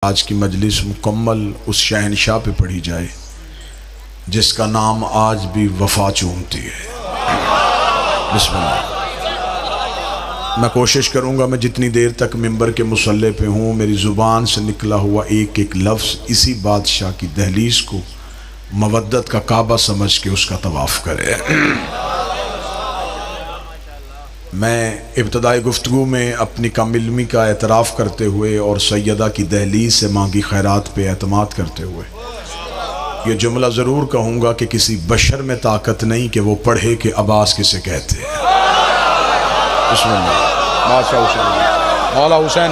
आज की मजलिस मुकम्मल उस शहनशाह पे पढ़ी जाए जिसका नाम आज भी वफा चूमती है। बिस्मिल्लाह। मैं कोशिश करूँगा मैं जितनी देर तक मिंबर के मुसल्ले पे हूँ मेरी ज़ुबान से निकला हुआ एक एक लफ्ज़ इसी बादशाह की दहलीज़ को मवद्दत का काबा समझ के उसका तवाफ़ करे। मैं इब्तदाई गुफ्तगू में अपनी कम इल्मी का एतराफ़ करते हुए और सैयदा की दहलीज़ से मांगी खैरात पे एतमाद करते हुए ये जुमला ज़रूर कहूँगा कि किसी बशर में ताकत नहीं कि वो पढ़े कि अब्बास किसे कहते हैं। बादशाह हुसैन, मौला हुसैन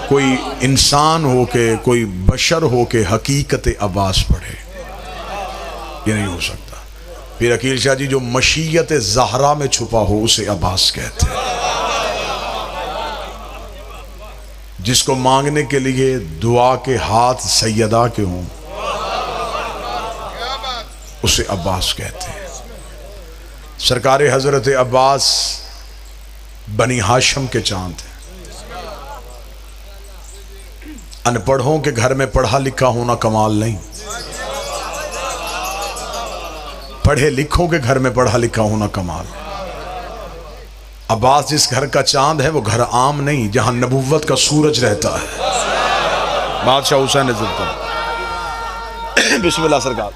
कोई इंसान हो के कोई बशर हो के हकीकत अब्बास पढ़े, ये नहीं हो सकता। फिर अकील शाह जी जो मशीयत ज़हरा में छुपा हो उसे अब्बास कहते हैं। जिसको मांगने के लिए दुआ के हाथ सैयदा के हों उसे अब्बास कहते हैं। सरकार हजरत अब्बास बनी हाशम के चांद हैं। अनपढ़ों के घर में पढ़ा लिखा होना कमाल नहीं, पढ़े लिखों के घर में पढ़ा लिखा होना कमाल। अब्बास जिस घर का चांद है वो घर आम नहीं जहां नबुव्वत का सूरज रहता है। बादशाह हुसैन बिस्मिल्लाह सरकार।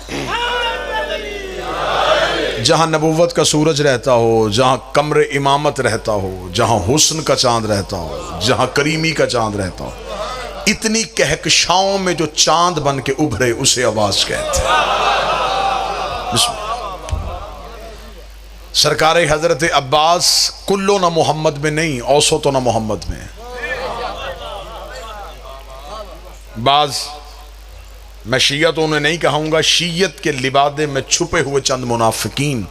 जहां नबुव्वत का सूरज रहता हो, जहां कमरे इमामत रहता हो, जहां हुस्न का चांद रहता हो, जहां करीमी का चांद रहता हो, इतनी कहकशाओं में जो चांद बन के उभरे उसे अब्बास कहते हैं। सरकार हजरत अब्बास कुल्लो ना मोहम्मद में नहीं, औसो तो ना मोहम्मद में। बाज मैं शीयत उन्हें नहीं कहूंगा, शीयत के लिबादे में छुपे हुए चंद मुनाफिकीन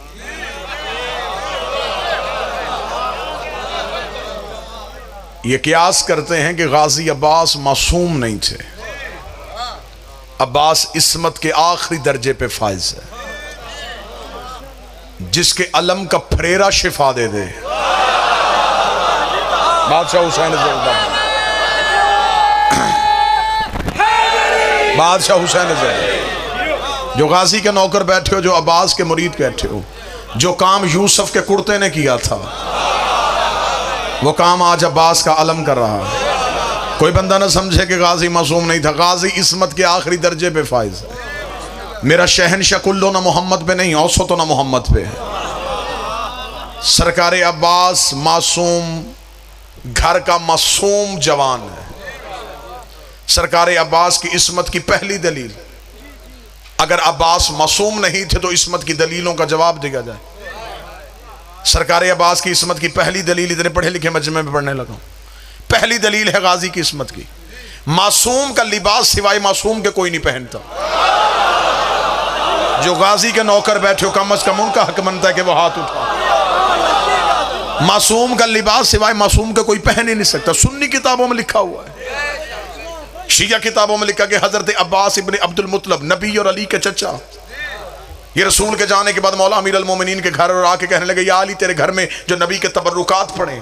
ये कियास करते हैं कि गाजी अब्बास मासूम नहीं थे। अब्बास इस्मत के आखिरी दर्जे पे फाइज है। जिसके अलम का फरेरा शिफा दे दे। बादशाह हुसैन बादशाह हुसैन जो गाजी के नौकर बैठे हो, जो अब्बास के मुरीद बैठे हो, जो काम यूसुफ के कुर्ते ने किया था वो काम आज अब्बास का अलम कर रहा है। कोई बंदा ना समझे कि गाजी मासूम नहीं था। गाजी इस्मत के आखिरी दर्जे पे फाइज है। मेरा शहनशाह कुल्लो ना मोहम्मद पे नहीं, औसत तो ना मोहम्मद पे है। सरकार अब्बास मासूम घर का मासूम जवान है। सरकार अब्बास की इस्मत की पहली दलील, अगर अब्बास मासूम नहीं थे तो इस्मत की दलीलों का जवाब दिया जाए। सरकार अब्बास की इस्मत की पहली दलील, इतने पढ़े लिखे मजमे में पढ़ने लगा, पहली दलील है गाजी की इस्मत की। मासूम का लिबास सिवाय मासूम के कोई नहीं पहनता। जो गाजी के नौकर बैठे हो कम अज कम उनका हक बनता है कि वो हाथ उठा। मासूम का लिबास सिवाय मासूम का कोई पहन ही नहीं सकता। सुन्नी किताबों में लिखा हुआ है, शिया किताबों में लिखा कि हजरत अब्बास इब्ने अब्दुल मुत्तलब नबी और अली के चचा, ये रसूल के जाने के बाद मौला अमीर अल मोमिनीन के घर और आके कहने लगे या अली तेरे घर में जो नबी के तबर्रुकात पड़े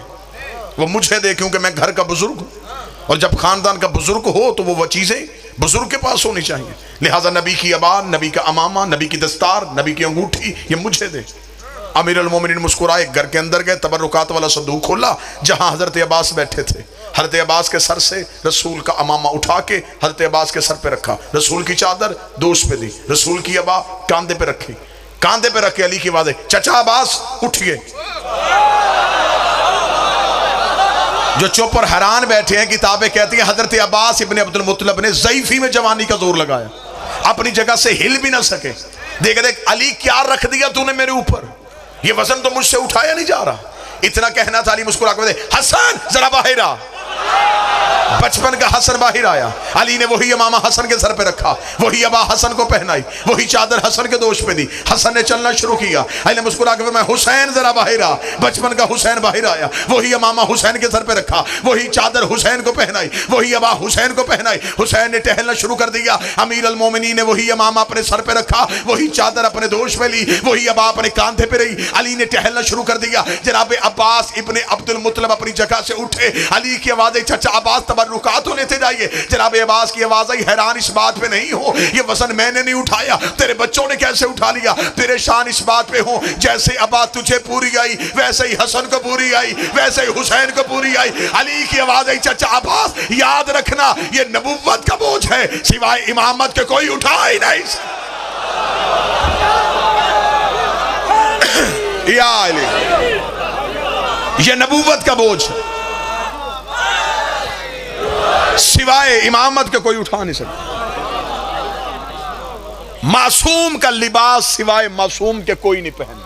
वो मुझे दे, क्योंकि मैं घर का बुजुर्ग हूँ और जब खानदान का बुजुर्ग हो तो वो चीजें बुजुर्ग के पास होनी चाहिए। लिहाजा नबी की अबान, नबी का अमामा, नबी की दस्तार, नबी की अंगूठी ये मुझे दे। अमीर अल मोमिनीन मुस्कुराए, घर के अंदर गए, तबर्रुकात वाला संदूक खोला जहां हजरत अब्बास बैठे थे। हजरत अब्बास के सर से रसूल का अमामा उठा के हजरत अब्बास के सर पे रखा, रसूल की चादर दोस्त पे दी, रसूल की अबा कांधे पे रखी, कांधे पे रख के अली की आवाज़, चचा अब्बास उठिए। जो चुप और हैरान बैठे हैं, किताबें कहती हैं हजरत अब्बास इब्ने अब्दुल मुत्तलब ने ज़ईफ़ी में जवानी का जोर लगाया, अपनी जगह से हिल भी ना सके। देख देख अली क्या रख दिया तूने मेरे ऊपर, ये वजन तो मुझसे उठाया नहीं जा रहा। इतना कहना था, अली मुस्कुरा कर हसन जरा बाहर आ। बचपन का हसन बाहर आया, अली ने वही इमामा हसन के सर पे रखा, वही अबा हसन को पहनाई, वही चादर हसन के दोष पे दी। हसन ने चलना शुरू किया, अली ने मुस्कुरा के मैं हुसैन जरा बाहर आ। बचपन का हुसैन बाहर आया, वही इमामा हुसैन के सर पे रखा, वही चादर हुसैन को पहनाई, वही अबा हुसैन को पहनाई। हुसैन ने टहलना शुरू कर दिया, अमीर अल मोमिनीन ने वही इमामा अपने सर पे रखा, वही चादर अपने दोष पे ली, वही अबा अपने कांधे पे रही। अली ने टहलना शुरू कर दिया। जनाब अब्बास इब्ने अब्दुल मुत्तलब अपनी जगह से उठे, अली की आवाज आवाज आई, चाचा अब्बास तबर्रुकात तो लेते जाइए। जनाब अब्बास की आवाज आई, हैरान इस बात पे नहीं हो, ये वजन मैंने नहीं उठाया, तेरे बच्चों ने कैसे उठा लिया। परेशान इस बात पे हो, जैसे अब्बास तुझे पूरी आई वैसे ही हसन को पूरी आई, वैसे ही हुसैन को पूरी आई। अली की आवाज आई, चाचा अब्बास याद रखना ये नबुव्वत का बोझ है, सिवाय इमामत के कोई उठा ही नहीं। या अली, ये नबुव्वत का बोझ है, सिवाय इमामत के कोई उठा नहीं सकता। मासूम का लिबास सिवाय मासूम के कोई नहीं पहना।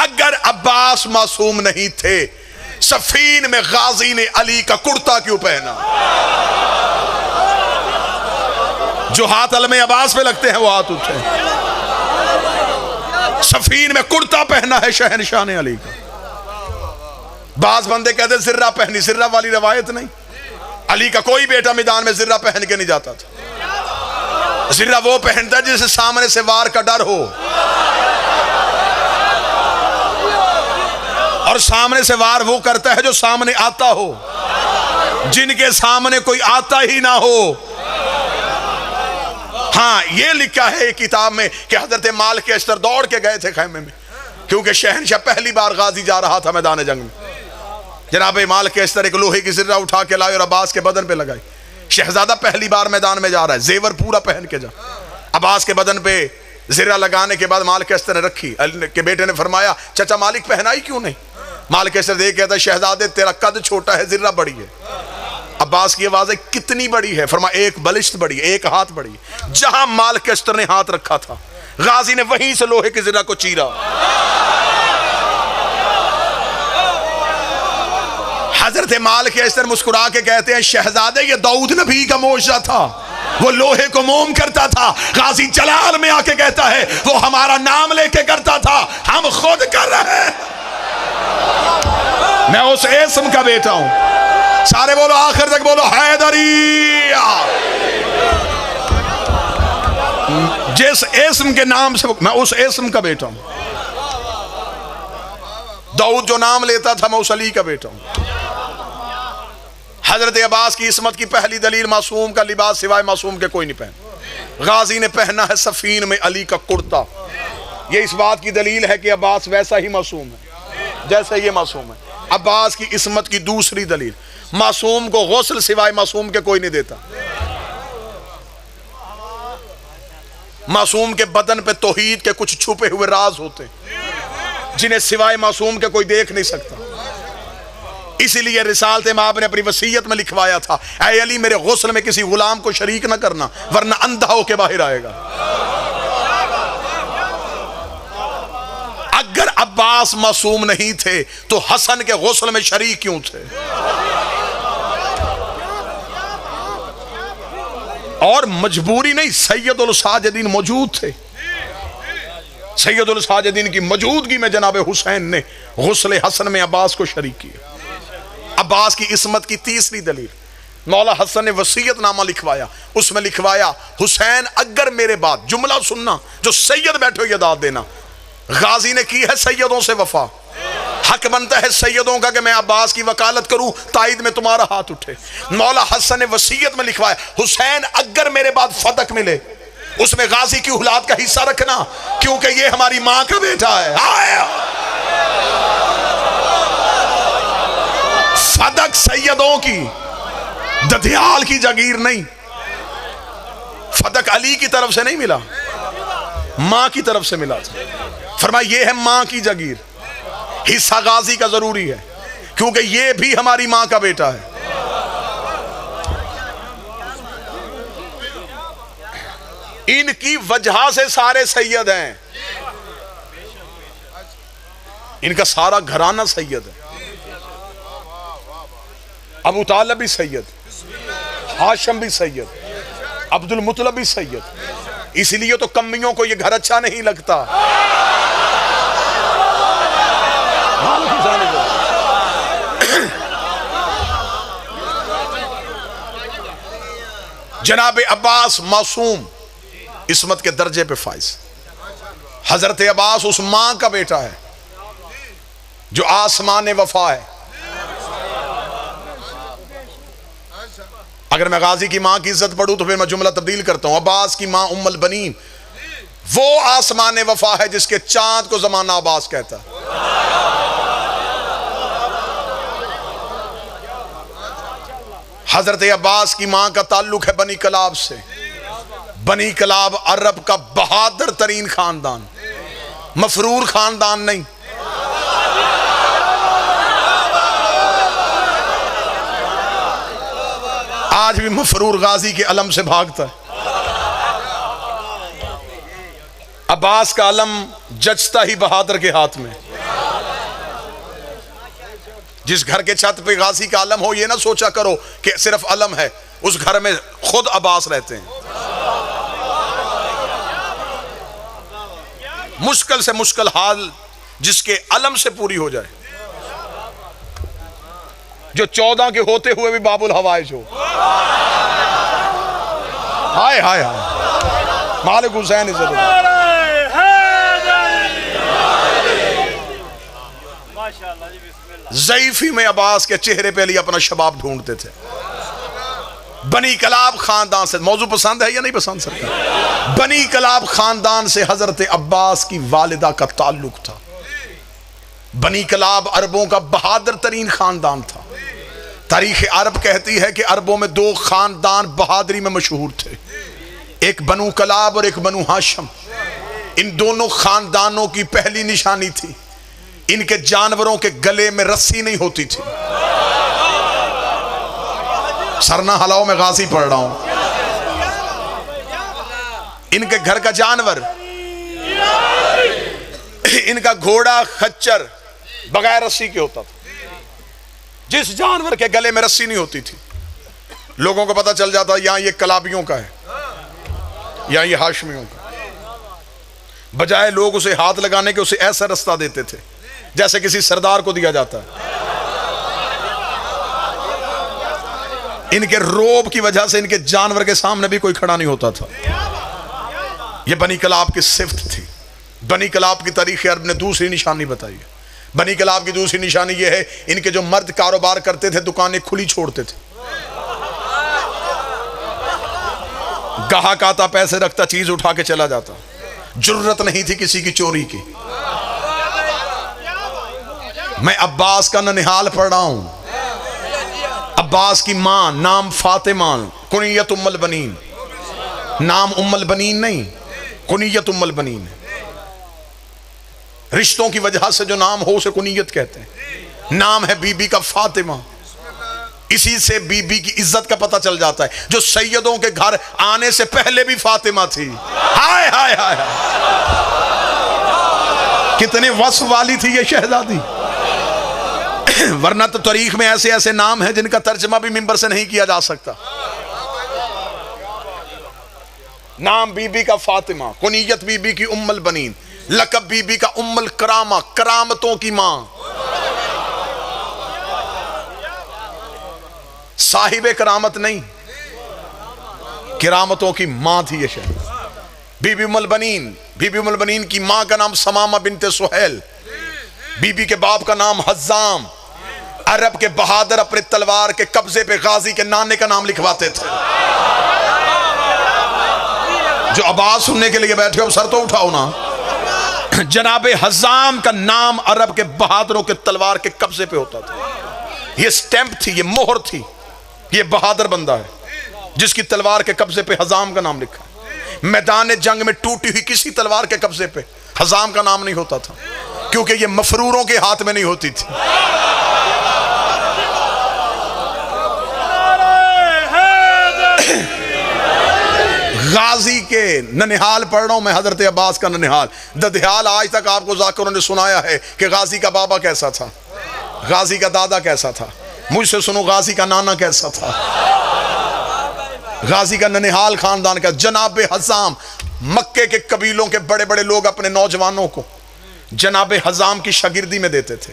अगर अब्बास मासूम नहीं थे, सफीन में गाजी ने अली का कुर्ता क्यों पहना? जो हाथ अलमे अब्बास पे लगते हैं वो हाथ उठे। सफीन में कुर्ता पहना है शहनशाह ने अली का। बाज बंदे कहते जिर्रा पहनी, जिर्रा वाली रवायत नहीं। अली का कोई बेटा मैदान में जिर्रा पहन के नहीं जाता था। जिर्रा वो पहनता है जिसे सामने से वार का डर हो, और सामने से वार वो करता है जो सामने आता हो, जिनके सामने कोई आता ही ना हो। हाँ, ये लिखा है किताब में कि हजरत माल के अश्तर दौड़ के गए थे खैमे में, क्योंकि शहनशाह पहली बार गाजी जा रहा था मैदान जंग में। जनाब माल के अश्तर एक लोहे की जिर्रा उठा के लाए और अब्बास के बदन पे लगाई। शहजादा पहली बार मैदान में जा रहा है, जेवर पूरा पहन के जा। अब्बास के बदन पे जिर्रा लगाने के बाद माल के अश्तर ने रखी। अली के बेटे ने फरमाया, चाचा मालिक पहनाई क्यों नहीं? माल के अश्तर देख कहता, शहजादे तेरा कद छोटा है, जिर्रा बड़ी है। अब्बास की आवाज है, कितनी बड़ी है? फरमा एक बलिष्ठ बड़ी है, एक हाथ बड़ी है। जहां माल के अश्तर ने हाथ रखा था, गाजी ने वहीं से लोहे की जिर्रा को चीरा। हजरत माल के अश्तर मुस्कुरा के कहते हैं, शहजादे ये दाऊद नबी का मोजा था, वो लोहे को मोम करता था। गाजी जलाल में आके कहता है, वो हमारा नाम लेके करता था, हम खुद कर रहे हैं। मैं उस इस्म का बेटा हूं। सारे बोलो, आखिर तक बोलो, हैदरिया। जिस इस्म के नाम से, मैं उस इस्म का बेटा हूं। दाऊद जो नाम लेता था, मैं उस अली का बेटा हूं। हजरत अब्बास की इस्मत की पहली दलील, मासूम का लिबास सिवाय मासूम के कोई नहीं पहना। गाजी ने पहना है सफीन में अली का कुर्ता। ये इस बात की दलील है कि अब्बास वैसा ही मासूम है जैसे ये मासूम है। अब्बास की इस्मत की दूसरी दलील, मासूम को गौसल सिवाय मासूम के कोई नहीं देता। मासूम के बदन पे तौहीद के कुछ छुपे हुए राज होते जिन्हें सिवाय मासूम के कोई देख नहीं सकता। इसीलिए रिसालत माब ने अपनी वसीयत में लिखवाया था, ऐ अली मेरे गुस्ल में किसी गुलाम को शरीक न करना, वरना अंधा होके बाहर आएगा। अगर अब्बास मासूम नहीं थे तो हसन के गुस्ल में शरीक क्यों थे? और मजबूरी नहीं, सैयदुल साजिदीन मौजूद थे। सैयदुल साजिदीन की मौजूदगी में जनाब हुसैन ने गुस्ल हसन में अब्बास को शरीक किया। अब्बास की इस्मत की तीसरी दलील, मौला हसन ने वसीयतनामा लिखवाया। उसमें लिखवाया, हुसैन अगर मेरे बाद, जुमला सुनना, जो सैयद बैठे ये दाद देना, गाजी ने की है सैयदों से वफा, हक बनता है सैयदों का कि मैं अब्बास की वकालत करूं, ताईद में तुम्हारा हाथ उठे। मौला हसन ने वसीयत में लिखवाया, हुसैन अगर मेरे बाद फदक मिले, उसमें गाजी की औलाद का हिस्सा रखना, क्योंकि ये हमारी मां का बेटा है। फदक सैयदों की, दधियाल की जागीर नहीं। फदक अली की तरफ से नहीं मिला, मां की तरफ से मिला था। फरमाया ये है मां की जागीर, हिस्सा गाजी का जरूरी है, क्योंकि ये भी हमारी मां का बेटा है। इनकी वजह से सारे सैयद हैं, इनका सारा घराना सैयद है। अबू तालिब भी सैयद, हाशिम भी सैयद, अब्दुल मुत्तलिब भी सैयद। इसलिए तो कम्मियों को ये घर अच्छा नहीं लगता। जनाब अब्बास मासूम, इस्मत के दर्जे पे फाइज। हजरत अब्बास उस मां का बेटा है जो आसमान वफा है। अगर मैं गाजी की मां की इज्जत पढ़ूं तो फिर मैं जुमला तब्दील करता हूं। अब्बास की मां उम्मुल बनीन वो आसमान वफा है जिसके चांद को जमाना अब्बास कहता। हजरत अब्बास की मां का ताल्लुक है बनी कलाब से। बनी कलाब अरब का बहादुर तरीन खानदान, मफरूर खानदान नहीं। आज भी मफरूर गाजी के अलम से भागता है। अब्बास का अलम जचता ही बहादुर के हाथ में। जिस घर के छत पे गाजी का अलम हो, ये ना सोचा करो कि सिर्फ अलम है, उस घर में खुद अब्बास रहते हैं। मुश्किल से मुश्किल हाल जिसके अलम से पूरी हो जाए, जो 14 के होते हुए भी बाबुल हवाइज हो। हाय हाय हाय, मालिक हुसैन इज्जत ज़ईफी में अब्बास के चेहरे पे लिए अपना शबाब ढूंढते थे। बनी कलाब खानदान से, मौजू पसंद है या नहीं पसंद सरकार? बनी कलाब खानदान से हजरत अब्बास की वालिदा का ताल्लुक था। बनी कलाब अरबों का बहादुर तरीन खानदान था। तारीख अरब कहती है कि अरबों में 2 खानदान बहादुरी में मशहूर थे, एक बनु कलाब और एक बनु हाशम। इन दोनों खानदानों की पहली निशानी थी, इनके जानवरों के गले में रस्सी नहीं होती थी। सरना हलाओ में गाजी पढ़ रहा हूं। इनके घर का जानवर, इनका घोड़ा खच्चर बगैर रस्सी के होता था। जिस जानवर के गले में रस्सी नहीं होती थी, लोगों को पता चल जाता यहां ये कलाबियों का है, यहां ये हाशमियों का। बजाय लोग उसे हाथ लगाने के उसे ऐसा रास्ता देते थे जैसे किसी सरदार को दिया जाता है। इनके रोब की वजह से इनके जानवर के सामने भी कोई खड़ा नहीं होता था। यह बनी कलाब की सिफ्त थी। बनी कलाब की तारीख अरब ने दूसरी निशानी बताई है। बनी कलाब की दूसरी निशानी यह है, इनके जो मर्द कारोबार करते थे दुकानें खुली छोड़ते थे। गाहक आता, पैसे रखता, चीज उठा के चला जाता। जुर्रत नहीं थी किसी की चोरी की। मैं अब्बास का ननिहाल पढ़ रहा हूं। अब्बास की मां नाम फातिमा, कुनियत उम्मुल बनीन। नाम उम्मुल बनीन नहीं, कुनियत उम्मुल बनीन है। रिश्तों की वजह से जो नाम हो उसे कुनियत कहते हैं। नाम है बीबी का फातिमा। इसी से बीबी की इज्जत का पता चल जाता है। जो सैयदों के घर आने से पहले भी फातिमा थी। हाय हाय हाय, कितने वस्फ वाली थी ये शहजादी। वरना तो तारीख में ऐसे ऐसे नाम हैं जिनका तर्जमा भी मिंबर से नहीं किया जा सकता। नाम बीबी का फातिमा, कुनियत बीबी की उम्मुल बनीन, लकब बीबी का उम्मुल करामा, करामतों की मां। साहिबे करामत नहीं, किरामतों की मां थी ये शहर बीबी उम्मुल बनीन। बीबी उम्मुल बनीन की मां का नाम समामा बिनते सुहैल, बीबी के बाप का नाम हज्जाम। अरब के बहादुर अपने तलवार के कब्जे पे गाजी के नाने का नाम लिखवाते थे। जो आवाज सुनने के लिए बैठे हो सर तो उठाओ ना। जनाबे हज्जाम का नाम अरब के बहादुरों के तलवार के कब्जे पे होता था। ये स्टैंप थी, ये मोहर थी, ये बहादुर बंदा है जिसकी तलवार के कब्जे पे हज्जाम का नाम लिखा। मैदान जंग में टूटी हुई किसी तलवार के कब्जे पे हज्जाम का नाम नहीं होता था, क्योंकि ये मफरूरों के हाथ में नहीं होती थी। गाजी के ननिहाल पढ़ रहा हूं मैं, हजरत अब्बास का ननिहाल। ददियाल आज तक आपको जाकिरों ने सुनाया है कि गाजी का बाबा कैसा था, गाजी का दादा कैसा था। मुझसे सुनो गाजी का नाना कैसा था। गाजी का ननिहाल खानदान का जनाबे हज्जाम, मक्के के कबीलों के बड़े बड़े लोग अपने नौजवानों को जनाबे हज्जाम की शागिर्दी में देते थे।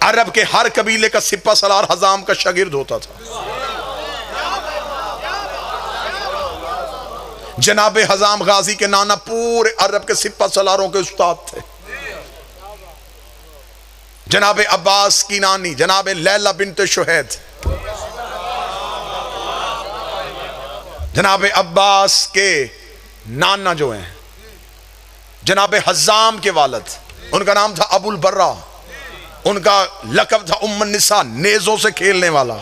अरब के हर कबीले का सिपा सलार हज्जाम का शागिर्द होता था। जनाबे हज्जाम गाजी के नाना पूरे अरब के सिपा सलारों के उस्ताद थे। जनाबे अब्बास की नानी जनाबे लैला बिनते शुहैद, जनाब अब्बास के नाना जो हैं जनाब हज़ाम के वालिद, उनका नाम था अबुल बर्रा, उनका लक़ब था उम्मुन निसा, नेज़ों से खेलने वाला।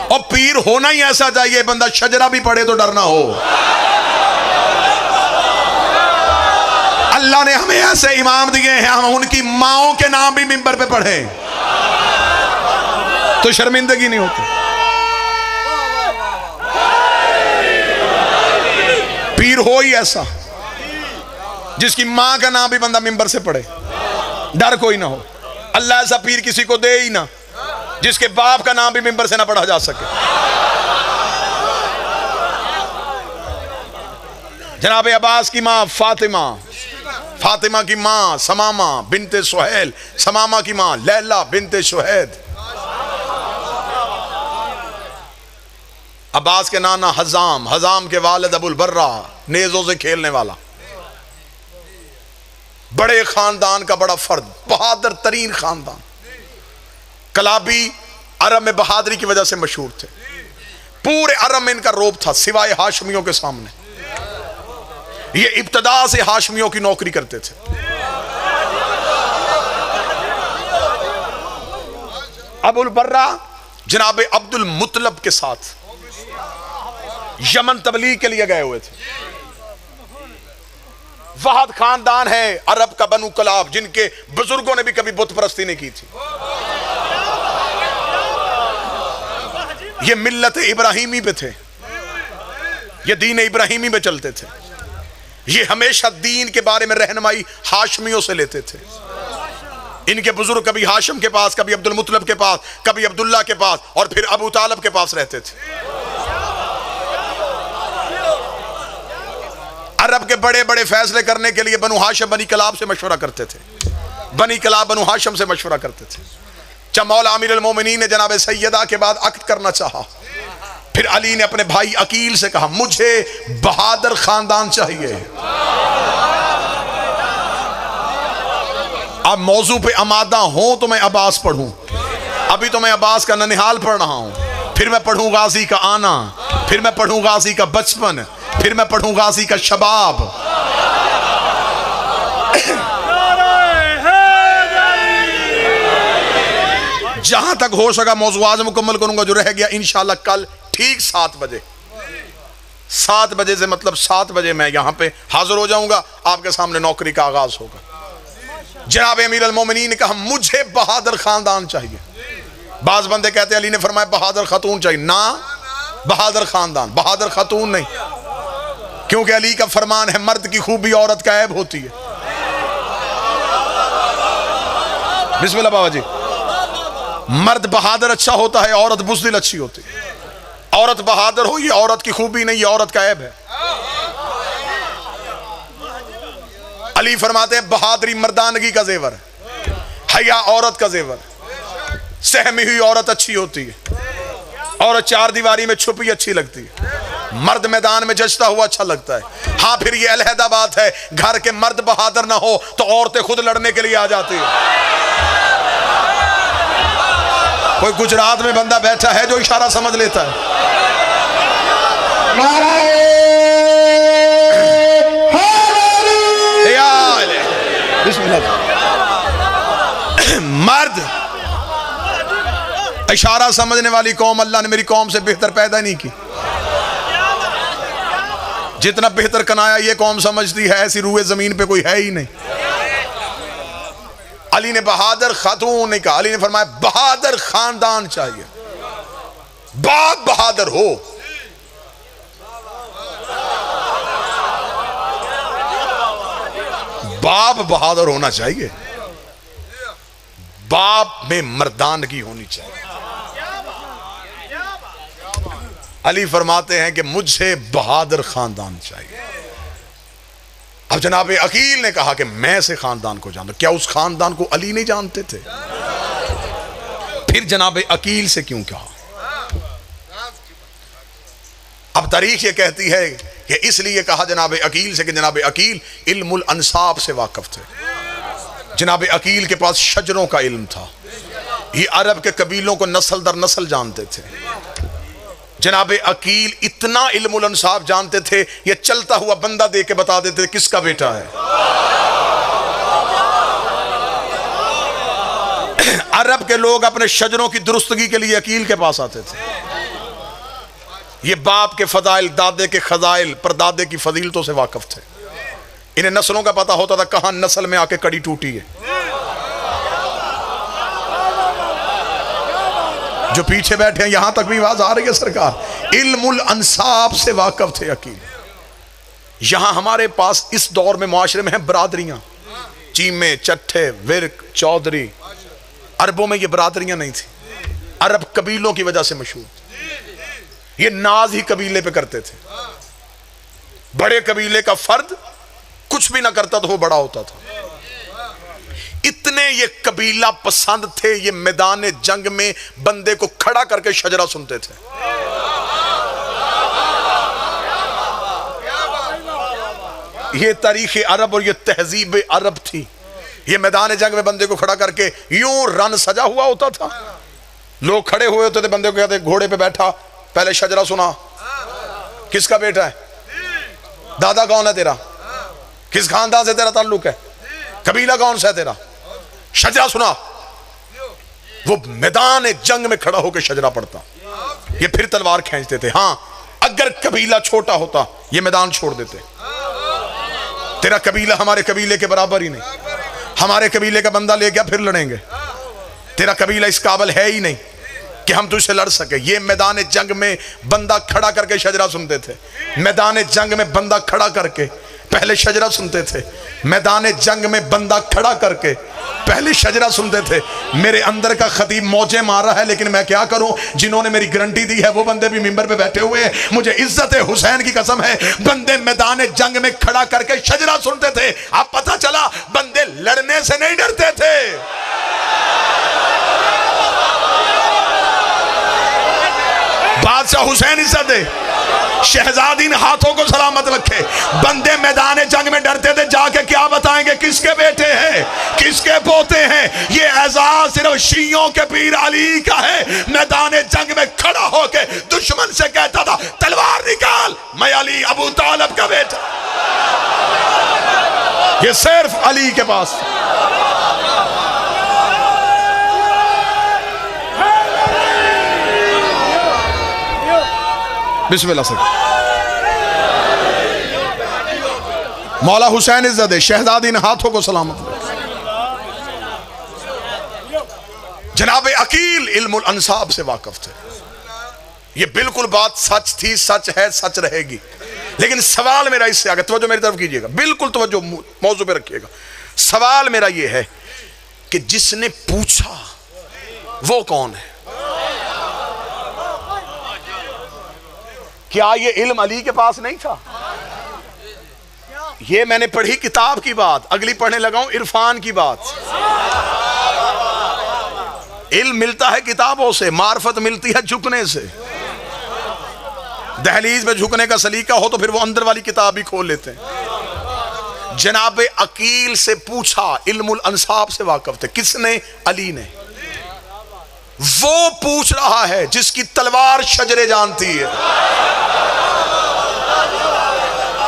और पीर होना ही ऐसा चाहिए, बंदा शजरा भी पढ़े तो डरना हो। अल्लाह ने हमें ऐसे इमाम दिए हैं, हम उनकी माओं के नाम भी मिंबर पे पढ़े तो शर्मिंदगी नहीं होती। पीर हो ही ऐसा जिसकी मां का नाम भी बंदा मिंबर से पढ़े, डर कोई ना हो। अल्लाह ऐसा पीर किसी को दे ही ना जिसके बाप का नाम भी मिंबर से ना पढ़ा जा सके। जनाब अब्बास की मां फातिमा, फातिमा की मां समामा बिनते सुहैल, समामा की मां लैला बिनते शुहैद। अब्बास के नाना हज़ाम, हज़ाम के वालिद अबुल बर्रा, नेज़ों से खेलने वाला, बड़े खानदान का बड़ा फर्द, बहादुर तरीन खानदान। कलाबी अरब में बहादुरी की वजह से मशहूर थे, पूरे अरब में इनका रोब था सिवाय हाशमियों के सामने। ये इब्तदा से हाशमियों की नौकरी करते थे। अबुल बर्रा जनाब अब्दुल मुतलब के साथ यमन तबलीग के लिए गए हुए थे। वहाद खानदान है अरब का, बनु कलाब, जिनके बुजुर्गों ने भी कभी बुत परस्ती नहीं की थी। ये मिल्लत इब्राहिमी पे थे, ये दीन इब्राहिमी पे चलते थे। ये हमेशा दीन के बारे में रहनुमाई हाशमियों से लेते थे। इनके बुजुर्ग कभी हाशिम के पास, कभी अब्दुल मुतलब के पास, कभी अब्दुल्ला के पास और फिर अबू तालब के पास रहते थे। अरब के बड़े बड़े फैसले करने के लिए बनु हाशिम बनी कलाब से मशवरा करते थे, बनी कलाब बनु हाशिम से मशवरा करते थे। जब मौला अमीर अल मोमिनीन ने जनाब सैयदा के बाद अक्द करना चाहा, फिर अली ने अपने भाई अकील से कहा मुझे बहादुर खानदान चाहिए। अब मौजू पे आमादा हूं तो मैं अब्बास पढ़ूं, अभी तो मैं अब्बास का ननिहाल पढ़ रहा हूं, फिर मैं पढ़ूं गाजी का आना, फिर मैं पढ़ूं गाजी का बचपन, फिर मैं पढ़ूं गाजी का शबाब। जहां तक हो सका मौजू आज मुकम्मल करूंगा, जो रह गया इंशाल्लाह कल ठीक 7 बजे, 7 बजे से मतलब 7 बजे मैं यहां पे हाजिर हो जाऊंगा, आपके सामने नौकरी का आगाज होगा। जनाब अमीर अल मोमिनीन ने कहा मुझे बहादुर खानदान चाहिए। बाज बंदे कहते अली ने फरमाया बहादुर खातून चाहिए, ना बहादुर खानदान, बहादुर खातून नहीं, क्योंकि अली का फरमान है मर्द की खूबी औरत का ऐब होती है। बिस्मिल्लाह बाबा जी। मर्द बहादुर अच्छा होता है, औरत बुज़दिल अच्छी होती है। औरत बहादुर हो ये औरत की खूबी नहीं, ये औरत का ऐब है। अली फरमाते हैं बहादुरी मर्दानगी का जेवर, हया औरत का जेवर। सहमी हुई औरत अच्छी होती है, औरत 4 दीवारी में छुपी अच्छी लगती है, मर्द मैदान में जचता हुआ अच्छा लगता है। हाँ फिर ये अलहदा बात है घर के मर्द बहादुर ना हो तो औरतें खुद लड़ने के लिए आ जाती है। कोई गुजरात में बंदा बैठा है जो इशारा समझ लेता है। मर्द इशारा समझने वाली कौम अल्लाह ने मेरी कौम से बेहतर पैदा नहीं की। जितना बेहतर कनाया ये कौम समझती है, ऐसी रूए जमीन पे कोई है ही नहीं। अली ने बहादुर खातून नहीं कहा, अली ने फरमाया बहादुर खानदान चाहिए, बाप बहादुर हो। बाप बहादुर होना चाहिए, बाप में मर्दानगी होनी चाहिए। अली फरमाते हैं कि मुझे बहादुर खानदान चाहिए। अब जनाब अकील ने कहा कि मैं से खानदान को जानता। क्या उस खानदान को अली नहीं जानते थे? फिर जनाब अकील से क्यों कहा? अब तारीख ये कहती है कि इसलिए कहा जनाब अकील से कि जनाब अकील इल्मुल अंसाब से वाकिफ थे। जनाब अकील के पास शजरों का इल्म था। ये अरब के कबीलों को नस्ल दर नस्ल जानते थे। जनाब अकील इतना इल्मुल अंसाब जानते थे, ये चलता हुआ बंदा दे के बता देते थे किसका बेटा है। अरब के लोग अपने शजरों की दुरुस्तगी के लिए अकील के पास आते थे। ये बाप के फजाइल, दादे के खजाइल, परदादे की फजीलतों से वाकिफ थे। इन्हें नस्लों का पता होता था कहां नस्ल में आके कड़ी टूटी है। जो पीछे बैठे हैं यहां तक भी आवाज आ रही है सरकार। इल्मुल अंसाब से वाकिफ थे अकील। यहां हमारे पास इस दौर में मुआशरे में है बरादरियां, चीमे, चट्ठे, विर्क, चौधरी। अरबों में ये बरादरियां नहीं थी। अरब कबीलों की वजह से मशहूर। ये नाज ही कबीले पे करते थे। बड़े कबीले का फर्द कुछ भी ना करता तो वो बड़ा होता था। इतने ये कबीला पसंद थे, ये मैदान जंग में बंदे को खड़ा करके शजरा सुनते थे। ये तारीख अरब और ये तहजीब अरब थी। ये मैदान जंग में बंदे को खड़ा करके यूं रन सजा हुआ होता था। लोग खड़े हुए होते थे, बंदे को कहते घोड़े पे बैठा, पहले शजरा सुना, किसका बेटा है, दादा कौन है तेरा, किस खानदान से तेरा ताल्लुक है, कबीला कौन सा है तेरा, शजरा सुना। वो मैदान जंग में खड़ा होकर शजरा पढ़ता। ये फिर तलवार खींचते थे। हाँ, अगर कबीला छोटा होता ये मैदान छोड़ देते। तेरा कबीला हमारे कबीले के बराबर ही नहीं। हमारे कबीले का बंदा ले गया फिर लड़ेंगे। तेरा कबीला इस काबिल है ही नहीं कि हम तुझसे लड़ सके। ये मैदान जंग में बंदा खड़ा करके शजरा सुनते थे। मैदान जंग में बंदा खड़ा करके पहले शजरा सुनते थे। मैदान जंग में बंदा खड़ा करके पहले शजरा सुनते थे। मेरे अंदर का खतीब मौजे मार रहा है, लेकिन मैं क्या करूं, जिन्होंने मेरी गारंटी दी है वो बंदे भी मिंबर पे बैठे हुए हैं। मुझे इज्जत हुसैन की कसम है, बंदे मैदान जंग में खड़ा करके शजरा सुनते थे। अब पता चला बंदे लड़ने से नहीं डरते थे। बादशाह हुसैन इज्जत दे, शहजादी इन हाथों को सलामत रखे। बंदे मैदान जंग में डरते थे, जाके क्या बताएंगे किसके बेटे हैं, किसके पोते हैं। ये एजाज सिर्फ शियों के पीर अली का है। मैदान जंग में खड़ा होके दुश्मन से कहता था तलवार निकाल, मैं अली अबू तालिब का बेटा। ये सिर्फ अली के पास। बिस्मिल्लाह से मौला हुसैन इज्जत दे, शहजादी इन हाथों को सलामत रखे। जनाब अकील इल्मुल अंसाब से वाकिफ थे। ये बिल्कुल बात सच थी, सच है, सच रहेगी। लेकिन सवाल मेरा इससे आगे, तवज्जो मेरी तरफ कीजिएगा, बिल्कुल तवज्जो मौजू पे रखिएगा। सवाल मेरा ये है कि जिसने पूछा वो कौन है? क्या ये इल्म अली के पास नहीं था? ये मैंने पढ़ी किताब की बात, अगली पढ़ने लगा हूं इरफान की बात। इल्म मिलता है किताबों से, मार्फत मिलती है झुकने से। दहलीज में झुकने का सलीका हो तो फिर वो अंदर वाली किताब भी खोल लेते हैं। जनाब अकील से पूछा, इल्मुल अंसाब से वाकिफ थे। किसने? अली ने। वो पूछ रहा है जिसकी तलवार शजरे जानती है।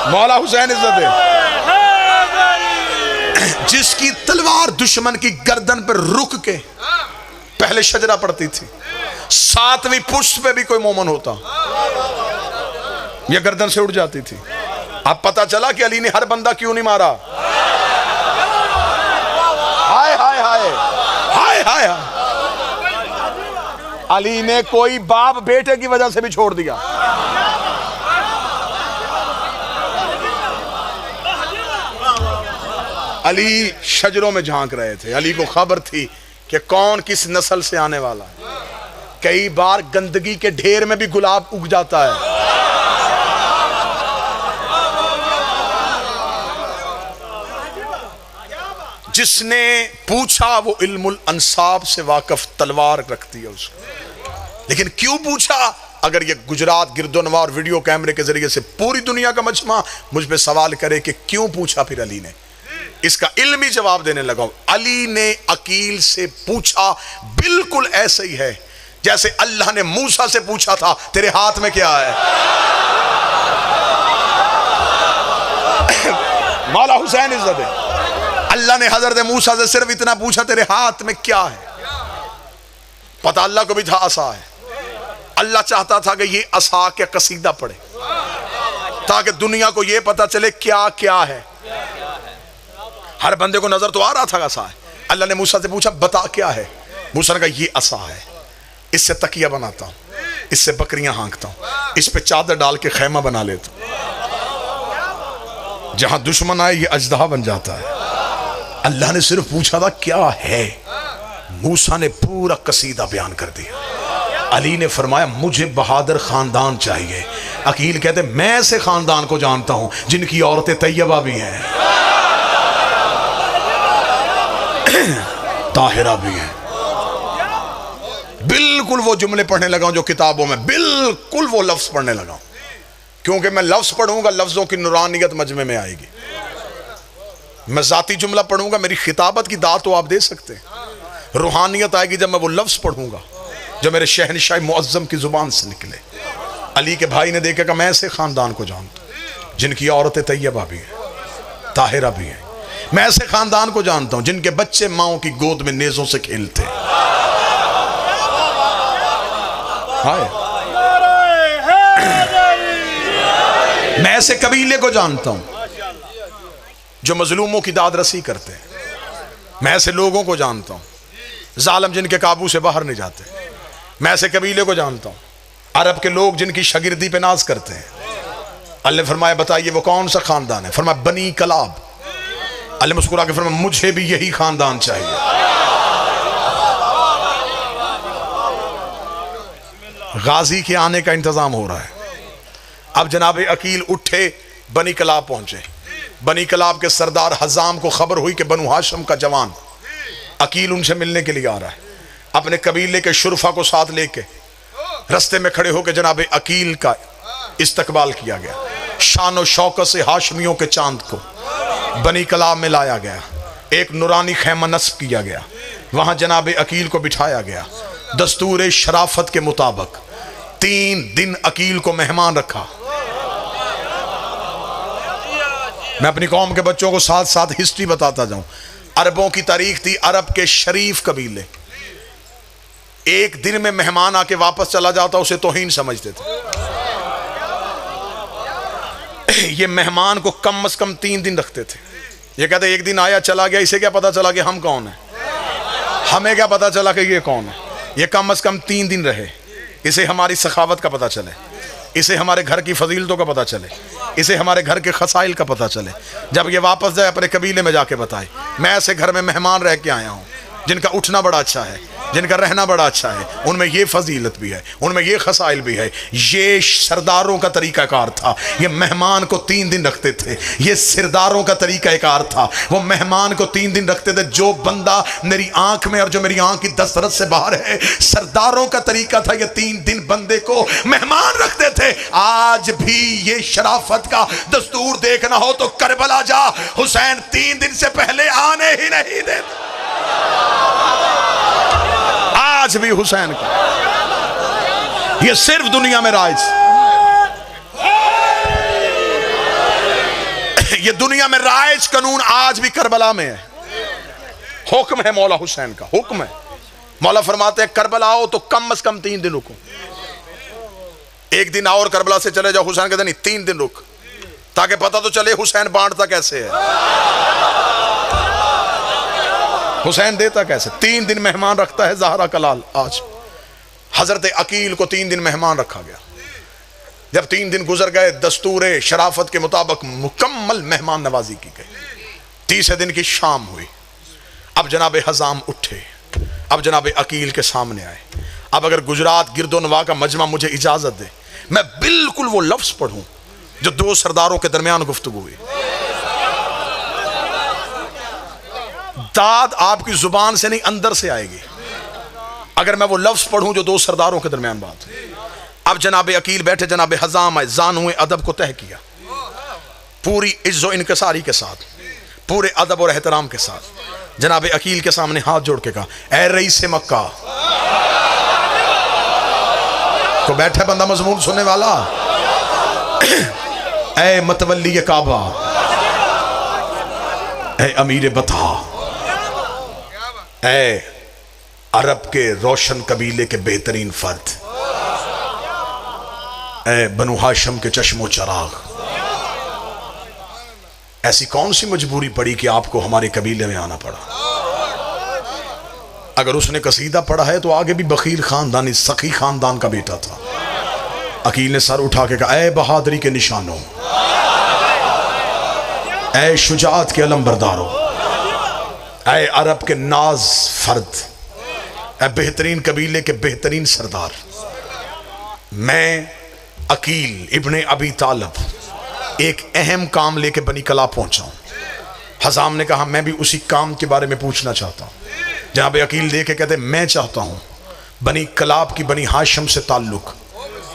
मौला हुसैन इज्जत है, जिसकी तलवार दुश्मन की गर्दन पर रुक के पहले शजरा पड़ती थी। 7वीं पुष्प पे भी कोई मोमन होता यह गर्दन से उड़ जाती थी। अब पता चला कि अली ने हर बंदा क्यों नहीं मारा। हाय हाय हाय हाय हाय। अली ने कोई बाप बेटे की वजह से भी छोड़ दिया। अली शजरों में झांक रहे थे। अली को खबर थी कि कौन किस नस्ल से आने वाला है। कई बार गंदगी के ढेर में भी गुलाब उग जाता है। जिसने पूछा वो इल्मुल अंसाब से वाकिफ, तलवार रखती है उसको। लेकिन क्यों पूछा? अगर ये गुजरात गिरदोनवा और वीडियो कैमरे के जरिए से पूरी दुनिया का मजमा मुझ पे सवाल करे कि क्यों पूछा फिर अली ने, इसका इल्मी जवाब देने लगा। अली ने अकील से पूछा, बिल्कुल ऐसे ही है जैसे अल्लाह ने मूसा से पूछा था, तेरे हाथ में क्या है? मौला हुसैन इज्जत है, अल्लाह ने हजरत मूसा से सिर्फ इतना पूछा, तेरे हाथ में क्या है? पता अल्लाह को भी था असा है। अल्लाह चाहता था कि ये असा के कसीदा पढ़े ताकि दुनिया को ये पता चले क्या क्या है। हर बंदे को नजर तो आ रहा था असा है। अल्लाह ने मूसा से पूछा, बता क्या है? मूसा ने कहा, ये असा है, इससे तकिया बनाता हूं, इससे बकरियां हाँकता हूं, इस पे चादर डाल के खैमा बना लेता हूं, जहां दुश्मन आए ये अजदहा बन जाता है। अल्लाह ने सिर्फ पूछा था क्या है, मूसा ने पूरा कसीदा बयान कर दिया। अली ने फरमाया, मुझे बहादुर खानदान चाहिए। अकील कहते, मैं ऐसे खानदान को जानता हूं जिनकी औरतें तैयबा भी हैं, ताहिरा भी हैं। बिल्कुल वो जुमले पढ़ने लगा जो किताबों में, बिल्कुल वो लफ्ज पढ़ने लगा, क्योंकि मैं लफ्ज पढ़ूंगा, लफ्जों की नूरानियत मजमे में आएगी। मैं जाती जुमला पढ़ूंगा, मेरी खिताबत की दात तो आप दे सकते हैं, रूहानियत आएगी जब मैं वो लफ्ज पढ़ूंगा जो मेरे शहनशाह मुअज्जम की जुबान से निकले। अली के भाई ने देखा कि मैं ऐसे खानदान को जानता हूं जिनकी औरतें तैयबा भी हैं, ताहिरा भी हैं। मैं ऐसे खानदान को जानता हूं जिनके बच्चे माओ की गोद में नेजों से खेलते हैं। मैं ऐसे कबीले को जानता हूं जो मजलूमों की दाद रसी करते हैं। मैं ऐसे लोगों को जानता हूं जालिम जिनके काबू से बाहर नहीं जाते। मैं ऐसे कबीले को जानता हूं अरब के लोग जिनकी शागिर्दी पे नाज करते हैं। अल्लाह ने फरमाया, बताइए वो कौन सा खानदान है? फरमाया, बनी कलाब। अल्लाह मुस्कुरा के फरमाया, मुझे भी यही खानदान चाहिए। गाजी के आने का इंतजाम हो रहा है। अब जनाब अकील उठे, बनी कलाब पहुंचे। बनी कलाब के सरदार हजाम को खबर हुई कि बनु हाशम का जवान अकील उनसे मिलने के लिए आ रहा है। अपने कबीले के शुरफा को साथ लेके रस्ते में खड़े होकर जनाब अकील का इस्तकबाल किया गया। शान और शौकत से हाशमियों के चांद को बनी कलाब में लाया गया। एक नूरानी खैमा नस्ब किया गया, वहां जनाब अकील को बिठाया गया। दस्तूर शराफत के मुताबिक 3 दिन अकील को मेहमान रखा। मैं अपनी कौम के बच्चों को साथ साथ हिस्ट्री बताता जाऊं। अरबों की तारीख थी, अरब के शरीफ कबीले एक दिन में मेहमान आके वापस चला जाता उसे तौहीन समझते थे। ये मेहमान को कम से कम 3 दिन रखते थे। ये कहते एक दिन आया चला गया, इसे क्या पता चला कि हम कौन है, हमें क्या पता चला कि ये कौन है। ये कम से कम 3 दिन रहे, इसे हमारी सखावत का पता चले, इसे हमारे घर की फजीलतों का पता चले, इसे हमारे घर के खसाइल का पता चले। जब ये वापस जाए अपने कबीले में जाके बताए, मैं ऐसे घर में मेहमान रह के आया हूँ जिनका उठना बड़ा अच्छा है, जिनका रहना बड़ा अच्छा है, उनमें ये फजीलत भी है, उनमें ये खसाइल भी है। ये सरदारों का तरीकाकार था। ये मेहमान को 3 दिन रखते थे। ये सरदारों का तरीकाकार था। वो मेहमान को 3 दिन रखते थे। जो बंदा मेरी आंख में और जो मेरी आंख की दस्तरस से बाहर है, सरदारों का तरीका था ये 3 दिन बंदे को मेहमान रखते थे। आज भी ये शराफत का दस्तूर देखना हो तो करबला जा, हुसैन 3 दिन से पहले आने ही नहीं देते। आज भी हुसैन का ये सिर्फ दुनिया में राज, ये दुनिया में राज कानून आज भी करबला में है। हुक्म है मौला हुसैन का, हुक्म है। मौला फरमाते हैं करबला आओ तो कम से कम 3 दिन रुको। एक दिन आओ और करबला से चले जाओ, हुसैन कहते नहीं 3 दिन रुक, ताकि पता तो चले हुसैन बांटता कैसे है, हुसैन देता कैसे। 3 दिन मेहमान रखता है ज़हरा कलाल। आज हजरत अकील को 3 दिन मेहमान रखा गया। जब 3 दिन गुजर गए, दस्तूर शराफत के मुताबिक मुकम्मल मेहमान नवाजी की गई। 30वें दिन की शाम हुई। अब जनाब हजाम उठे, अब जनाब अकील के सामने आए। अब अगर गुजरात गिरदोनवा का मजमा मुझे इजाजत दे, मैं बिल्कुल वो लफ्ज पढ़ूं जो 2 सरदारों के दरमियान गुफ्तगू हुई। दाद आपकी जुबान से नहीं अंदर से आएगी अगर मैं वो लफ्ज पढ़ूं जो 2 सरदारों के दरमियान बात है। अब जनाब अकील बैठे, जनाब हजाम आए, जानुए अदब को तय किया पूरी इज्जो इनकसारी के साथ। पूरे अदब और एहतराम के साथ जनाब अकील के सामने हाथ जोड़ के कहा, ऐ रईस मक्का। तो बैठा बंदा मजमून सुनने वाला, ऐ मतवल्ली काबा, ऐ अमीर बता, ऐ अरब के रोशन कबीले के बेहतरीन फर्द, ऐ बनु हाशिम के चश्मो चराग, ऐसी कौन सी मजबूरी पड़ी कि आपको हमारे कबीले में आना पड़ा? अगर उसने कसीदा पढ़ा है तो आगे भी बखीर खानदानी सखी खानदान का बेटा था। अकील ने सर उठा के कहा, ऐ बहादुरी के निशानों, ऐ शुजाअत के अलम बरदारों, ऐ अरब के नाज फर्द, ऐ बेहतरीन कबीले के बेहतरीन सरदार, मैं अकील इब्ने अबी तालब एक अहम काम लेके बनी कलाब पहुंचा हूं। हजाम ने कहा, मैं भी उसी काम के बारे में पूछना चाहता हूं। जनाब अकील देखे कहते, मैं चाहता हूं बनी कलाब की बनी हाशिम से ताल्लुक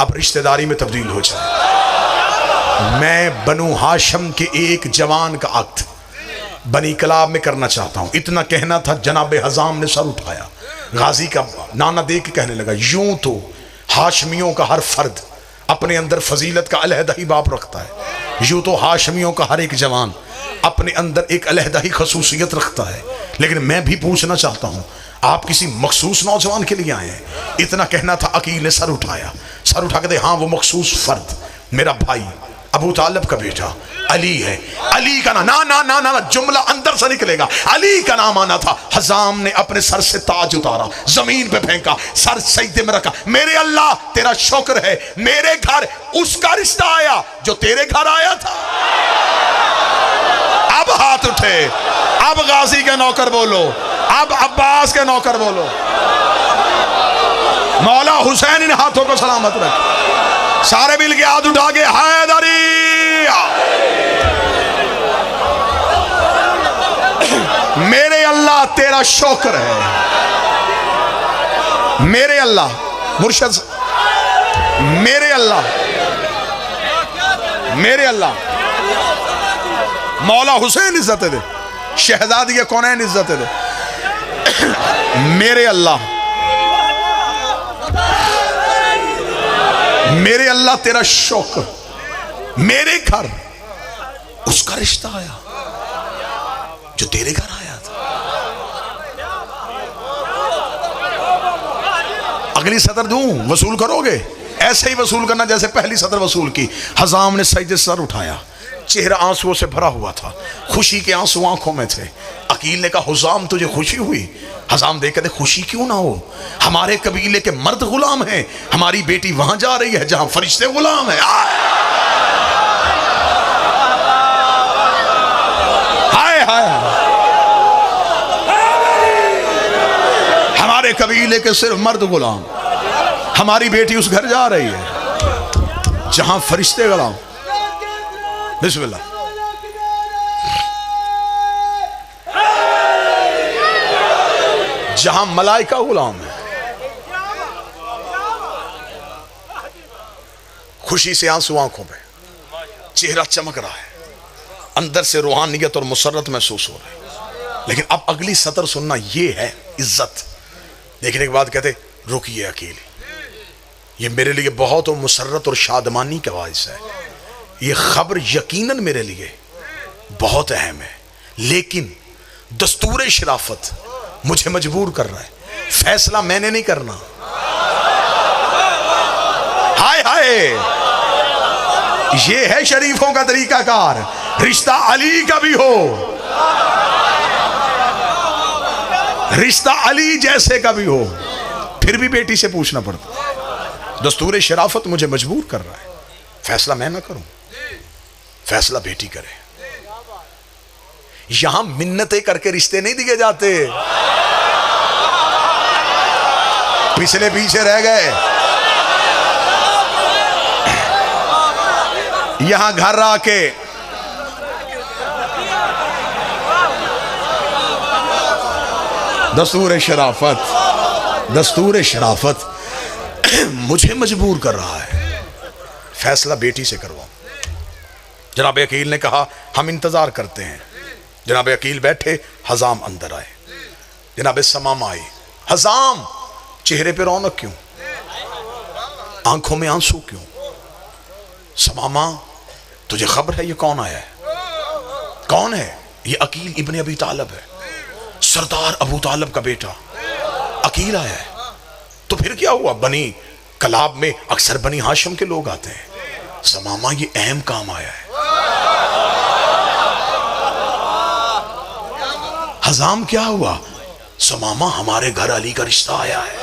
अब रिश्तेदारी में तब्दील हो जाए। मैं बनु हाशिम के एक जवान का अक्द बनी कलाब में करना चाहता हूं। इतना कहना था, जनाब हजाम ने सर उठाया, गाजी का नाना देख के कहने लगा, यूं तो हाशमियों का हर फर्द अपने अंदर फजीलत का अलहदा ही बाप रखता है, यूं तो हाशमियों का हर एक जवान अपने अंदर एक अलहदा ही खसूसियत रखता है, लेकिन मैं भी पूछना चाहता हूं, आप किसी मखसूस नौजवान के लिए आए हैं? इतना कहना था, अकील ने सर उठाया, सर उठा के दे, हाँ वो मखसूस फर्द मेरा भाई अबू तालिब का बेटा अली है। अली का ना ना ना ना ना जुमला अंदर से निकलेगा, अली का नाम आना था। हजाम ने अपने सर से ताज उतारा, जमीन पे फेंका, सर सजदे में रखा, मेरे अल्लाह तेरा शुक्र है, मेरे घर उसका रिश्ता आया जो तेरे घर आया था। अब हाथ उठे, अब गाजी के नौकर बोलो, अब अब्बास के नौकर बोलो। मौला हुसैन इन हाथों को सलामत रख। सारे मिल के हाथ उठा के हैदरी। मेरे अल्लाह तेरा शुक्र है, मेरे अल्लाह मुर्शद, मेरे अल्लाह, मेरे अल्लाह मौला हुसैन इज्जत दे, शहजादी के कौनैन इज्जत दे। मेरे अल्लाह, मेरे अल्लाह तेरा शुक्र, मेरे घर उसका रिश्ता आया जो तेरे घर आया था। अगली सदर दूं, वसूल करोगे? ऐसे ही वसूल करना जैसे पहली सदर वसूल की। हजाम ने सजदे से सर उठाया, चेहरा आंसुओं से भरा हुआ था, खुशी के आंसू आंखों में थे। अकील ने कहा, हुजाम तुझे खुशी हुई? हजाम देख कहते, खुशी क्यों ना हो, हमारे कबीले के मर्द गुलाम हैं, हमारी बेटी वहां जा रही है जहां फरिश्ते गुलाम हैं। हाय हाय, हमारे कबीले के सिर्फ मर्द गुलाम, हमारी बेटी उस घर जा रही है जहां फरिश्ते गुलाम। बिस्मिल्लाह। जहां मलाइका गुलाम है। खुशी से आंसू आंखों में, चेहरा चमक रहा है, अंदर से रूहानियत और मुसर्रत महसूस हो रही है। लेकिन अब अगली सतर सुनना, ये है इज्जत। देखने के बाद कहते, रुकिए अकील, ये मेरे लिए बहुत और मुसर्रत और शादमानी का बाइस है। ये खबर यकीनन मेरे लिए बहुत अहम है, लेकिन दस्तूर शराफत मुझे मजबूर कर रहा है, फैसला मैंने नहीं करना। हाय हाय, ये है शरीफों का तरीकाकार। रिश्ता अली का भी हो, रिश्ता अली जैसे का भी हो, फिर भी बेटी से पूछना पड़ता। दस्तूर शराफत मुझे मजबूर कर रहा है, फैसला मैं ना करूं, फैसला बेटी करे। यहां मिन्नतें करके रिश्ते नहीं दिए जाते, पिछले पीछे रह गए। यहां घर आके दस्तूर शराफत, दस्तूर शराफत मुझे मजबूर कर रहा है, फैसला बेटी से करवाओ। जनाब अकील ने कहा, हम इंतजार करते हैं, जनाब अकील बैठे, हजाम अंदर आए, जनाब समामा आई। हजाम, चेहरे पे रौनक क्यों, आंखों में आंसू क्यों? समामा, तुझे खबर है ये कौन आया है? कौन है? ये अकील इब्ने अबी तालिब है, सरदार अबू तालिब का बेटा अकील आया है। तो फिर क्या हुआ? बनी कलाब में अक्सर बनी हाशिम के लोग आते हैं। समामा, ये अहम काम आया है। हजाम, क्या हुआ? समामा, हमारे घर अली का रिश्ता आया है।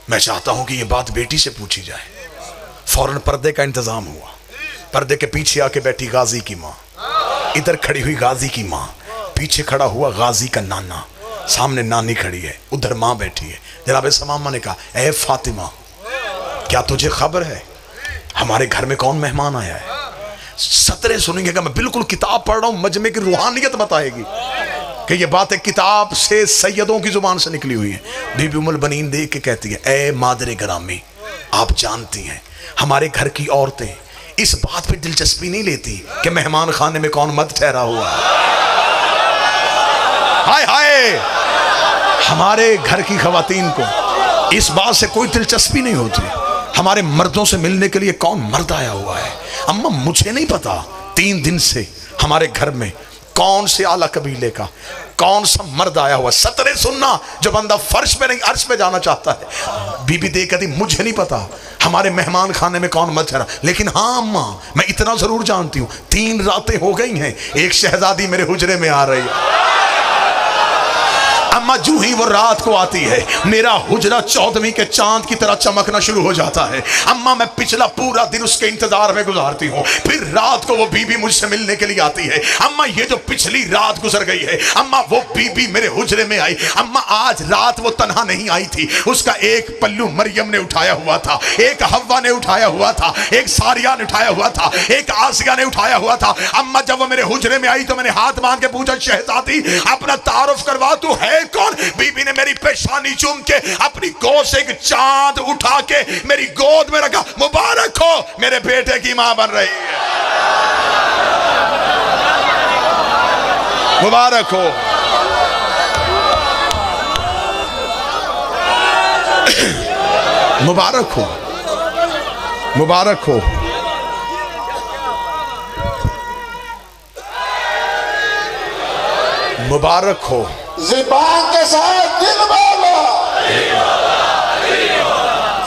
मैं चाहता हूं कि यह बात बेटी से पूछी जाए। फौरन पर्दे का इंतजाम हुआ। पर्दे के पीछे आके बैठी गाजी की माँ, इधर खड़ी हुई गाजी की माँ, पीछे खड़ा हुआ गाजी का नाना, सामने नानी खड़ी है, उधर माँ बैठी है। जनाब समामा ने कहा, ए फातिमा, क्या तुझे खबर है हमारे घर में कौन मेहमान आया है? सतरे सुनेंगे कि मैं बिल्कुल किताब पढ़ रहा हूं, मजमे की रूहानियत बताएगी कि ये बातें किताब से सैयदों की जुबान से निकली हुई है। बीबी उम्मुल बनीन देख के कहती है, ए मादरे ग्रामी, आप जानती हैं हमारे घर की औरतें इस बात पे दिलचस्पी नहीं लेती कि मेहमान खाने में कौन मर्द ठहरा हुआ है। हाय हाय, हमारे घर की खवातीन को इस बात से कोई दिलचस्पी नहीं होती हमारे मर्दों से मिलने के लिए कौन मर्द आया हुआ है। अम्मा, मुझे नहीं पता 3 दिन से हमारे घर में कौन से आला कबीले का कौन सा मर्द आया हुआ। सतरे सुनना, जो बंदा फर्श पे नहीं अर्श पे जाना चाहता है। बीबी देख कहती, मुझे नहीं पता हमारे मेहमान खाने में कौन मर्द ठहरा, लेकिन हाँ अम्मा, मैं इतना जरूर जानती हूँ 3 रातें हो गई हैं, एक शहजादी मेरे हुजरे में आ रही है। अम्मा, जू ही वो रात को आती है, मेरा हुजरा 14वीं के चांद की तरह चमकना शुरू हो जाता है। अम्मा, मैं पिछला पूरा दिन उसके इंतजार में गुजारती हूँ, फिर रात को वो बीबी मुझसे मिलने के लिए आती है। अम्मा, ये जो पिछली रात गुजर गई है, अम्मा वो बीबी मेरे हुजरे में आई। अम्मा, आज रात वो तन्हा नहीं आई थी, उसका एक पल्लू मरियम ने उठाया हुआ था, एक हव्वा ने उठाया हुआ था, एक सारिया ने उठाया हुआ था, एक आसिया ने उठाया हुआ था। अम्मा, जब वो मेरे हुजरे में आई तो मैंने हाथ बांध के पूछा, शहजादी अपना तारुफ करवा, तू है कौन? बीबी ने मेरी पेशानी चूम के अपनी गोद से एक चांद उठा के मेरी गोद में रखा। मुबारक हो, मेरे बेटे की मां बन रही है। मुबारक हो। मुबारक हो, मुबारक हो। मुबारक हो। ज़ुबान के साथ दिल वाला,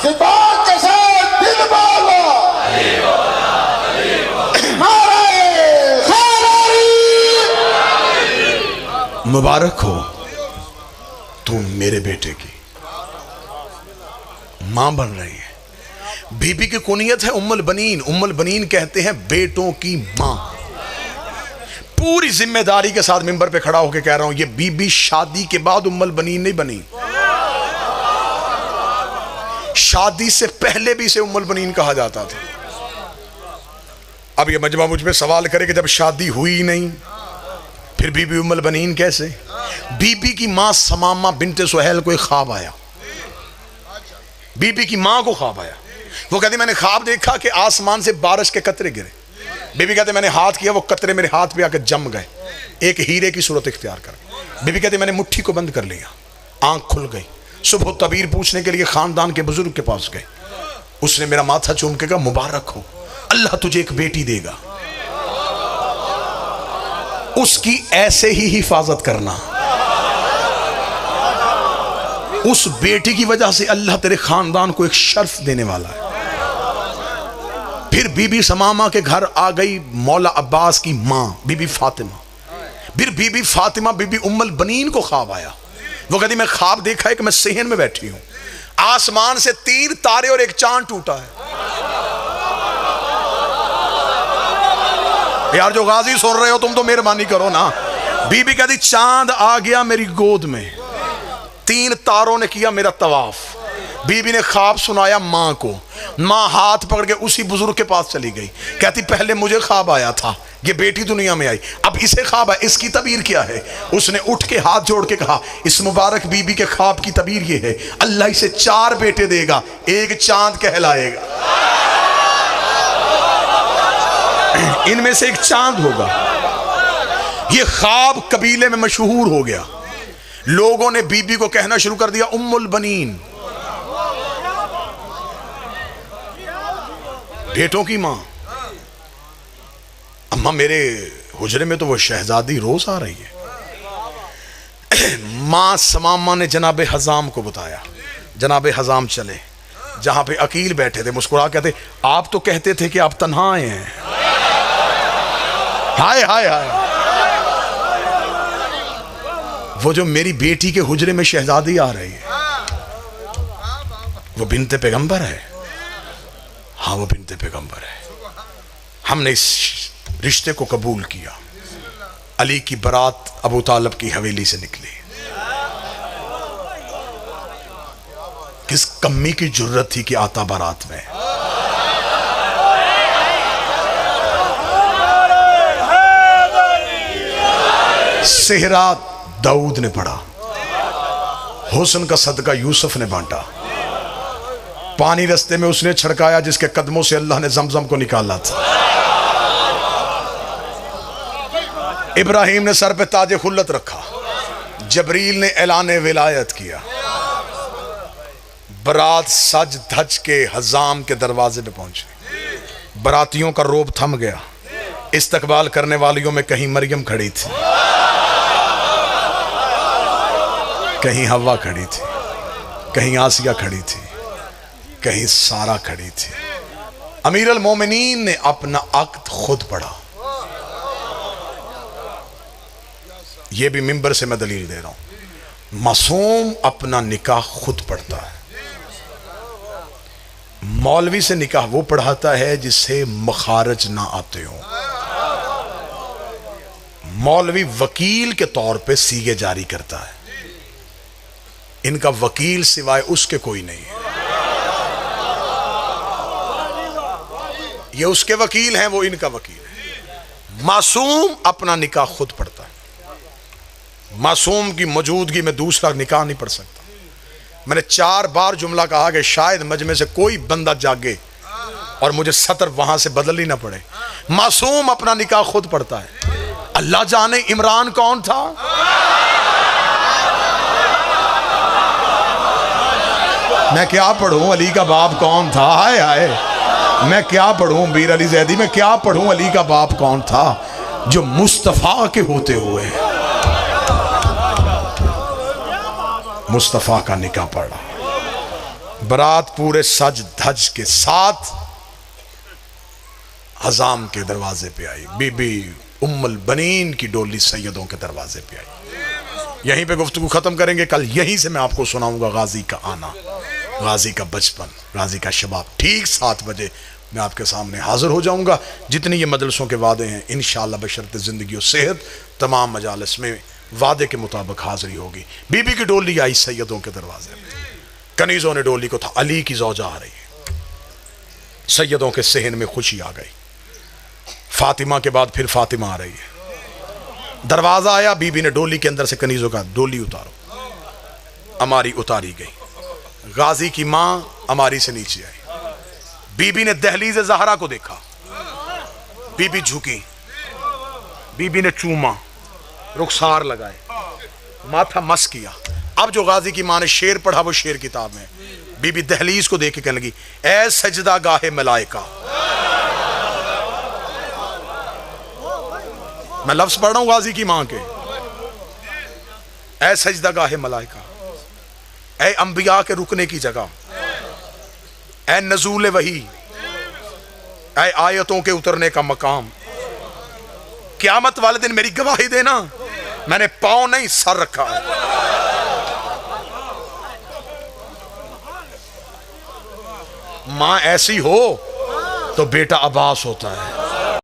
ज़ुबान के साथ दिल वाला, मुबारक हो तू मेरे बेटे की मां बन रही है। बीबी की कुनियत है उम्मुल बनीन। उम्मुल बनीन कहते हैं बेटों की मां। पूरी जिम्मेदारी के साथ मिंबर पे खड़ा होकर कह रहा हूं, ये बीबी शादी के बाद उम्मुल बनीन नहीं बनी, शादी से पहले भी इसे उम्मुल बनीन कहा जाता था। अब ये मजमा मुझ पे सवाल करे कि जब शादी हुई नहीं फिर बीबी उम्मुल बनीन कैसे? बीबी की मां समामा बिन्ते सुहैल को एक ख्वाब आया। बीबी की मां को ख्वाब आया। वो कहती मैंने ख्वाब देखा कि आसमान से बारिश के कतरे गिरे। बीबी कहते मैंने हाथ किया, वो कतरे मेरे हाथ पे आकर जम गए, एक हीरे की सूरत इख्तियार कर। बीबी कहते मैंने मुट्ठी को बंद कर लिया, आंख खुल गई। सुबह तबीर पूछने के लिए खानदान के बुजुर्ग के पास गए। उसने मेरा माथा चूम के कहा, मुबारक हो, अल्लाह तुझे एक बेटी देगा, उसकी ऐसे ही हिफाजत करना, उस बेटी की वजह से अल्लाह तेरे खानदान को एक शर्फ देने वाला है। फिर बीबी समामा के घर आ गई मौला अब्बास की मां बीबी फातिमा। फिर बीबी फातिमा बीबी उम्मुल बनीन को ख्वाब आया। वो कहती मैं ख्वाब देखा है कि मैं सेहन में बैठी हूं, आसमान से 3 तारे और एक चांद टूटा है। यार जो गाजी सुन रहे हो तुम तो मेहरबानी करो ना। बीबी कहती चांद आ गया मेरी गोद में, 3 तारों ने किया मेरा तवाफ। बीबी ने ख्वाब सुनाया मां को, मां हाथ पकड़ के उसी बुजुर्ग के पास चली गई। कहती पहले मुझे ख्वाब आया था, ये बेटी दुनिया में आई, अब इसे ख्वाब है, इसकी तबीर क्या है? उसने उठ के हाथ जोड़ के कहा इस मुबारक बीबी के ख्वाब की तबीर ये है, अल्लाह इसे 4 बेटे देगा, एक चांद कहलाएगा। इनमें से एक चांद होगा। ये ख्वाब कबीले में मशहूर हो गया। लोगों ने बीबी को कहना शुरू कर दिया उम्मुल बनीन, बेटों की मां। अम्मा मेरे हुजरे में तो वो शहजादी रोज आ रही है। मां समामा ने जनाबे हजाम को बताया। जनाबे हजाम चले जहां पे अकील बैठे थे, मुस्कुरा कहते आप तो कहते थे कि आप तन्हा आए हैं। हाय हाय हाय, वो जो मेरी बेटी के हुजरे में शहजादी आ रही है वो बिनते पैगंबर है। हाँ वो बिनते पैगंबर है। हमने इस रिश्ते को कबूल किया। अली की बारात अबू तालिब की हवेली से निकली। किस कम्मी की जुर्रत थी कि आता बारात में। सेहरा दाऊद ने पढ़ा, हुस्न का सदका यूसुफ ने बांटा, पानी रस्ते में उसने छिड़काया जिसके कदमों से अल्लाह ने जमजम को निकाला था। इब्राहिम ने सर पे ताजे खुल्लत रखा, जबरील ने ऐलाने विलायत किया। बरात सज धज के हजाम के दरवाजे पे पहुंची। बरातियों का रोब थम गया। इस्तकबाल करने वालियों में कहीं मरियम खड़ी थी, कहीं हवा खड़ी थी, कहीं आसिया खड़ी थी, कहीं सारा खड़ी थी। अमीर अल मोमिनीन ने अपना अक्द खुद पढ़ा। यह भी मिंबर से मैं दलील दे रहा हूं। मासूम अपना निकाह खुद पढ़ता है। मौलवी से निकाह वो पढ़ाता है जिससे मखारज ना आते हो। मौलवी वकील के तौर पे सीगे जारी करता है। इनका वकील सिवाय उसके कोई नहीं है। ये उसके वकील हैं, वो इनका वकील है। मासूम अपना निकाह खुद पढ़ता है। मासूम की मौजूदगी में दूसरा निकाह नहीं पढ़ सकता। मैंने 4 बार जुमला कहा कि शायद मजमे से कोई बंदा जागे और मुझे सतर वहां से बदलनी ना पड़े। मासूम अपना निकाह खुद पढ़ता है। अल्लाह जाने इमरान कौन था। मैं क्या पढ़ूं अली का बाप कौन था। हाय हाय, मैं क्या पढ़ूं मीर अली जैदी, मैं क्या पढ़ूं अली का बाप कौन था जो मुस्तफा के होते हुए मुस्तफा का निकाह पढ़ा। बारात पूरे सज धज के साथ हजाम के दरवाजे पे आई। बीबी उम्मुल बनीन की डोली सैयदों के दरवाजे पे आई। यहीं पे गुफ्तगू खत्म करेंगे। कल यहीं से मैं आपको सुनाऊंगा गाजी का आना, गाजी का बचपन, गाजी का शबाब। ठीक 7 बजे मैं आपके सामने हाजिर हो जाऊंगा। जितनी ये मदरसों के वादे हैं इंशाअल्लाह बशर्ते ज़िंदगी और सेहत तमाम मजालिस में वादे के मुताबिक हाजिरी होगी। बीबी की डोली आई सैयदों के दरवाजे में। कनीज़ों ने डोली को था, अली की ज़ौजा आ रही है। सैयदों के सहन में खुशी आ गई। फातिमा के बाद फिर फातिमा आ रही है। दरवाज़ा आया, बीबी ने डोली के अंदर से कनीज़ों का डोली उतारो। अमारी उतारी गई। गाजी की माँ अमारी से नीचे आई। बीबी ने दहलीज़ ज़हरा को देखा। बीबी झुकी, बीबी ने चूमा, रुखसार लगाए, माथा मस किया। अब जो गाजी की माँ ने शेर पढ़ा वो शेर किताब में। बीबी दहलीज को देख के कहने लगी, ऐ सजदा गाहे मलाइका। मैं लफ्ज पढ़ रहा हूं गाजी की माँ के। ऐ सजदा गाहे मलाइका, ऐ अंबिया के रुकने की जगह, ऐ नजूल वही, ऐ आयतों के उतरने का मकाम। क़यामत वाले दिन मेरी गवाही देना। मैंने पांव नहीं सर रखा है। मां ऐसी हो तो बेटा अब्बास होता है।